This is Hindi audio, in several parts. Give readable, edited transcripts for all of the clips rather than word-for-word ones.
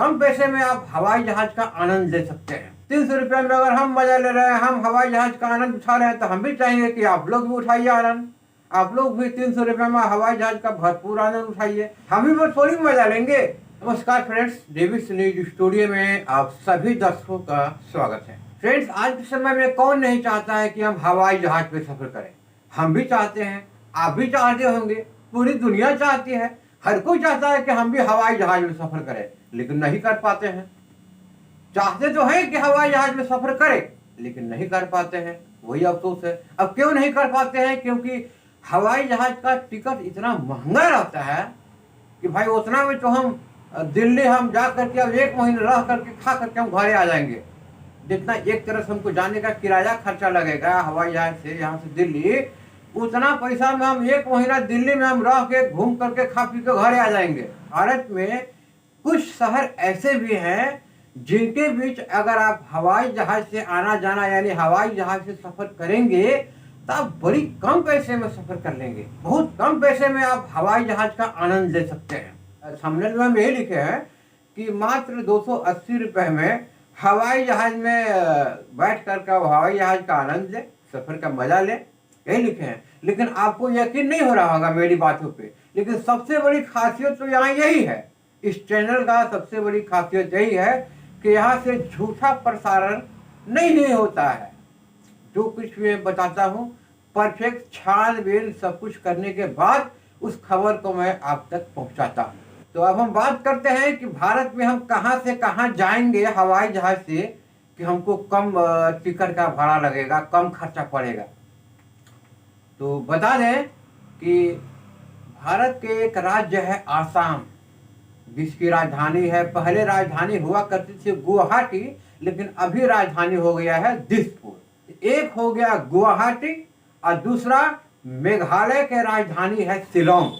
कम पैसे में आप हवाई जहाज का आनंद ले सकते हैं। 300 रुपये में अगर हम मजा ले रहे हैं, हम हवाई जहाज का आनंद उठा रहे हैं, तो हम भी चाहेंगे कि आप लोग भी उठाइए आनंद। आप लोग भी 300 रुपये में हवाई जहाज का भरपूर आनंद उठाइए, हम भी बस थोड़ी मजा लेंगे। नमस्कार फ्रेंड्स, डेविस न्यूज स्टूडियो में आप सभी दर्शकों का स्वागत है। फ्रेंड्स, आज के समय में कौन नहीं चाहता है कि हम हवाई जहाज पे सफर करें। हम भी चाहते हैं, आप भी चाहते होंगे, पूरी दुनिया चाहती है। हर कोई चाहता है कि हम भी हवाई जहाज में सफर करें, लेकिन नहीं कर पाते हैं। चाहते तो हैं कि हवाई जहाज में सफर करें, लेकिन नहीं कर पाते हैं, वही अफसोस है। अब क्यों नहीं कर पाते हैं? क्योंकि हवाई जहाज का टिकट इतना महंगा रहता है कि भाई उतना में तो हम दिल्ली हम जा करके अब 1 महीने रह करके खा करके हम घरे आ जाएंगे। जितना एक तरह से हमको जाने का किराया खर्चा लगेगा हवाई जहाज से यहाँ से दिल्ली, उतना पैसा में हम 1 महीना दिल्ली में हम रह के घूम करके खा पी के घरे आ जाएंगे। भारत में कुछ शहर ऐसे भी हैं जिनके बीच अगर आप हवाई जहाज से आना जाना यानी हवाई जहाज से सफर करेंगे तो आप बड़ी कम पैसे में सफर कर लेंगे। बहुत कम पैसे में आप हवाई जहाज का आनंद ले सकते हैं। थंबनेल में हम यही लिखे हैं कि मात्र 280 रुपये में हवाई जहाज में बैठ कर हवाई जहाज का आनंद ले, सफर का मजा ले, यही लिखे हैं। लेकिन आपको यकीन नहीं हो रहा होगा मेरी बातों पे। लेकिन सबसे बड़ी खासियत तो यहाँ यही है, इस चैनल का सबसे बड़ी खासियत यही है कि यहाँ से झूठा प्रसारण नहीं होता है। जो कुछ भी मैं बताता हूँ परफेक्ट छानबीन सब कुछ करने के बाद उस खबर को मैं आप तक पहुँचाता हूँ। तो अब हम बात करते हैं कि भारत में हम कहाँ से कहाँ जाएंगे हवाई जहाज से कि हमको कम टिकट का भाड़ा लगेगा, कम खर्चा पड़ेगा। तो बता दें कि भारत के एक राज्य है आसाम, जिसकी राजधानी है, पहले राजधानी हुआ करती थी गुवाहाटी, लेकिन अभी राजधानी हो गया है दिसपुर। एक हो गया गुवाहाटी और दूसरा मेघालय के राजधानी है शिलोंग।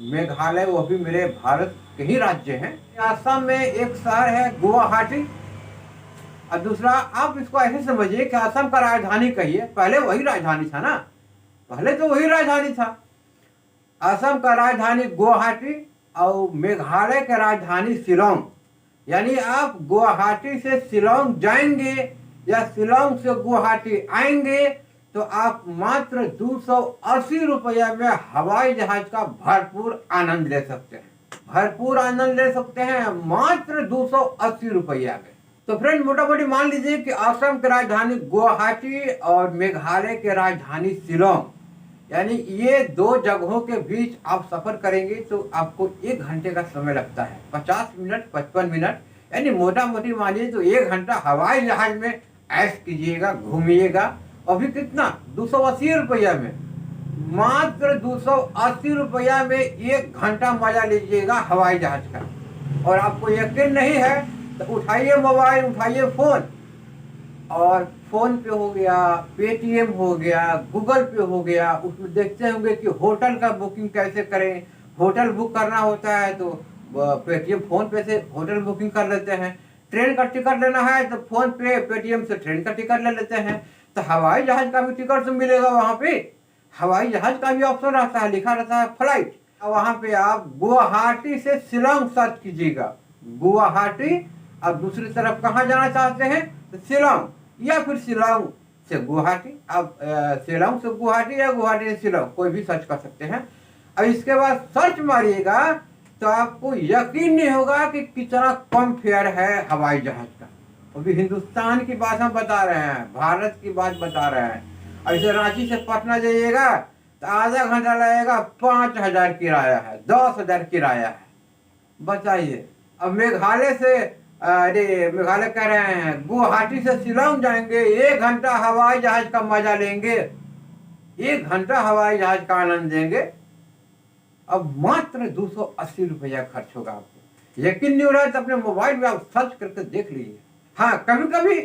मेघालय वो भी मेरे भारत के ही राज्य हैं। आसाम में एक शहर है गुवाहाटी और दूसरा, आप इसको ऐसे समझिए कि आसाम का राजधानी कहिए, पहले वही राजधानी था ना, पहले तो वही राजधानी था। आसाम का राजधानी गुवाहाटी और मेघालय का राजधानी शिलोंग। यानी आप गुवाहाटी से शिलोंग जाएंगे या शिलोंग से गुवाहाटी आएंगे तो आप मात्र 280 रुपये में हवाई जहाज का भरपूर आनंद ले सकते हैं। भरपूर आनंद ले सकते हैं मात्र 280 रुपया में। तो फ्रेंड, मोटा मोटी मान लीजिए कि आसाम की राजधानी गुवाहाटी और मेघालय के राजधानी शिलोंग, यानी ये 2 जगहों के बीच आप सफर करेंगे तो आपको 1 घंटे का समय लगता है। 50 मिनट 55 मिनट, यानी मोटा मोटी मानिए तो 1 घंटा हवाई जहाज में ऐश कीजिएगा, घूमिएगा। अभी कितना? 280 रुपया में, मात्र 280 रुपया में 1 घंटा मजा लीजिएगा हवाई जहाज का। और आपको यकीन नहीं है तो उठाइए मोबाइल, उठाइए फोन, और फोन पे हो गया, पेटीएम हो गया, गूगल पे हो गया, उसमें देखते होंगे कि होटल का बुकिंग कैसे करें। होटल बुक करना होता है तो पेटीएम फोन पे से होटल बुकिंग कर लेते हैं। ट्रेन का टिकट लेना है तो फोन पे पेटीएम से ट्रेन का टिकट ले लेते हैं। तो हवाई जहाज का भी टिकट तो मिलेगा वहाँ पे। हवाई जहाज का भी ऑप्शन रहता है, लिखा रहता है फ्लाइट। वहाँ पे आप गुवाहाटी से शिलोंग सर्च कीजिएगा, गुवाहाटी, और दूसरी तरफ कहाँ जाना चाहते हैं तो शिलोंग, या फिर शिलोंग से गुवाहाटी। आप शिलोंग से गुवाहाटी या गुवाहाटी से शिलोंग कोई भी सर्च कर सकते हैं। अब इसके बाद सर्च मारिएगा तो आपको यकीन नहीं होगा कि कितना कम फेयर है हवाई जहाज का। अभी हिंदुस्तान की बात हम बता रहे हैं, भारत की बात बता रहे हैं। ऐसे रांची से पटना जाइएगा तो आधा घंटा लगेगा, 5000 किराया है, 10,000 किराया है। बताइए। अब मेघालय से, अरे मेघालय कह रहे हैं, गुवाहाटी से शिलोंग जाएंगे, 1 घंटा हवाई जहाज का मजा लेंगे, 1 घंटा हवाई जहाज का आनंद लेंगे। अब मात्र 280 रुपया खर्च होगा। आपको यकीन नहीं हो रहा है तो अपने मोबाइल में आप सर्च करके देख लीजिए। हाँ, कभी कभी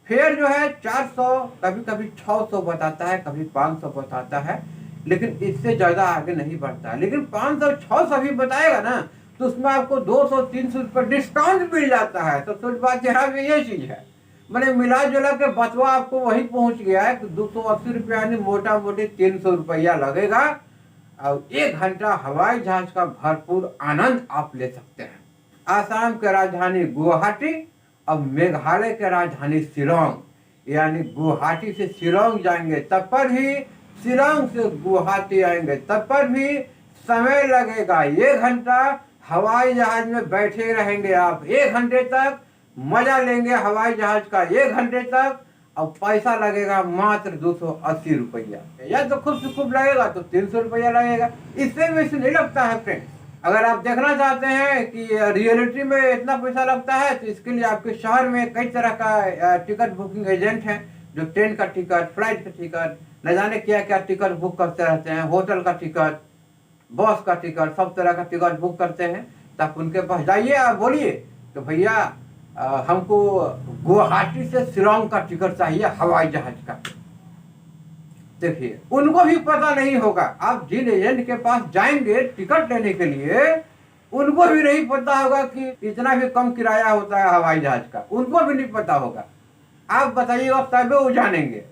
फेयर जो है 400, कभी कभी 600 बताता है, कभी 500 बताता है, लेकिन इससे ज़्यादा आगे नहीं बढ़ता है। लेकिन 500-600 भी बताएगा ना तो उसमें आपको 200-300 रुपये डिस्काउंट मिल जाता है। तो सोच बात यहाँ पे ये चीज़ है, मैंने मिला जुला के बचवा आपको वही पहुँच गया है कि 280 रुपया यानी मोटा मोटी 300 रुपया लगेगा और 1 घंटा हवाई जहाज का भरपूर आनंद आप ले सकते हैं। आसाम की राजधानी गुवाहाटी और मेघालय की राजधानी शिलोंग। यानी गुवाहाटी से शिलोंग जाएंगे तब पर भी, शिलोंग से गुवाहाटी आएंगे तब पर भी समय लगेगा 1 घंटा। हवाई जहाज में बैठे रहेंगे आप 1 घंटे तक, मजा लेंगे हवाई जहाज का 1 घंटे तक, और पैसा लगेगा मात्र 280 रुपया। या तो खूब से खूब लगेगा तो 300 रुपया लगेगा, इससे बेसी नहीं लगता है फ्रेंड्स। अगर आप देखना चाहते हैं कि रियलिटी में इतना पैसा लगता है तो इसके लिए आपके शहर में कई तरह का टिकट बुकिंग एजेंट हैं, जो ट्रेन का टिकट, फ्लाइट का टिकट, न जाने क्या क्या टिकट बुक करते रहते हैं, होटल का टिकट, बस का टिकट, सब तरह का टिकट बुक करते हैं। तो आप उनके पास जाइए, आप बोलिए तो भैया हमको गुवाहाटी से शिलोंग का टिकट चाहिए हवाई जहाज का। देखिए उनको भी पता नहीं होगा, आप जिन एजेंट के पास जाएंगे टिकट लेने के लिए, उनको भी नहीं पता होगा कि इतना भी कम किराया होता है हवाई जहाज का, उनको भी नहीं पता होगा। आप बताइएगा तब वो जानेंगे।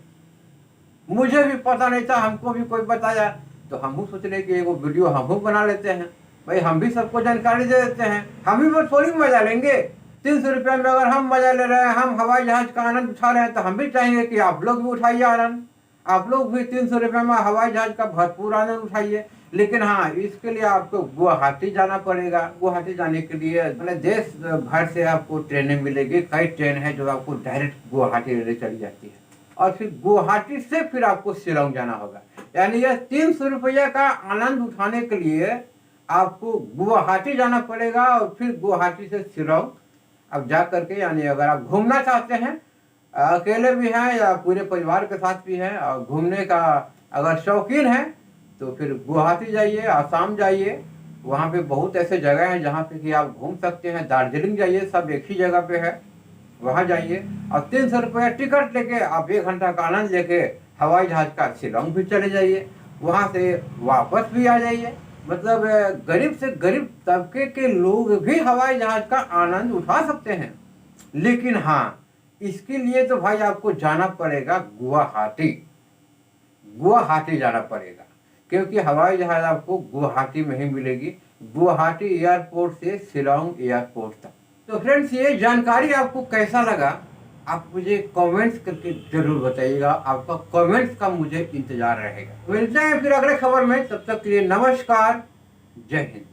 मुझे भी पता नहीं था, हमको भी कोई बताया तो हम सोच रहे कि वो वीडियो हम बना लेते हैं, भाई हम भी सबको जानकारी दे देते हैं, हम भी वो थोड़ी मजा लेंगे। 300 रुपया में अगर हम मजा ले रहे हैं, हम हवाई जहाज का आनंद उठा रहे हैं, तो हम भी चाहेंगे कि आप लोग भी उठाइए आनंद, आप लोग भी 300 रुपये में हवाई जहाज का भरपूर आनंद उठाइए। लेकिन हाँ, इसके लिए आपको गुवाहाटी जाना पड़ेगा। गुवाहाटी जाने के लिए मतलब देश भर से आपको ट्रेनें मिलेगी, कई ट्रेन है जो आपको डायरेक्ट गुवाहाटी ले चली जाती है, और फिर गुवाहाटी से फिर आपको शिलोंग जाना होगा। यानी यह 300 रुपया का आनंद उठाने के लिए आपको गुवाहाटी जाना पड़ेगा, और फिर गुवाहाटी से शिलोंग अब जा करके, यानी अगर आप घूमना चाहते हैं, अकेले भी हैं या पूरे परिवार के साथ भी हैं, और घूमने का अगर शौकीन है तो फिर गुवाहाटी जाइए, आसाम जाइए, वहाँ पे बहुत ऐसे जगह हैं जहाँ पे कि आप घूम सकते हैं। दार्जिलिंग जाइए, सब एक ही जगह पे है, वहाँ जाइए और 300 रुपया टिकट लेके आप 1 घंटा का आनंद लेके हवाई जहाज का शिलोंग भी चले जाइए, वहाँ से वापस भी आ जाइए। मतलब गरीब से गरीब तबके के लोग भी हवाई जहाज का आनंद उठा सकते हैं। लेकिन हाँ, इसके लिए तो भाई आपको जाना पड़ेगा गुवाहाटी, गुवाहाटी जाना पड़ेगा, क्योंकि हवाई जहाज आपको गुवाहाटी में ही मिलेगी, गुवाहाटी एयरपोर्ट से शिलोंग एयरपोर्ट तक। तो फ्रेंड्स, ये जानकारी आपको कैसा लगा आप मुझे कमेंट्स करके जरूर बताइएगा, आपका कमेंट्स का मुझे इंतजार रहेगा। मिलते हैं फिर अगले खबर में, तब तक के लिए नमस्कार, जय हिंद।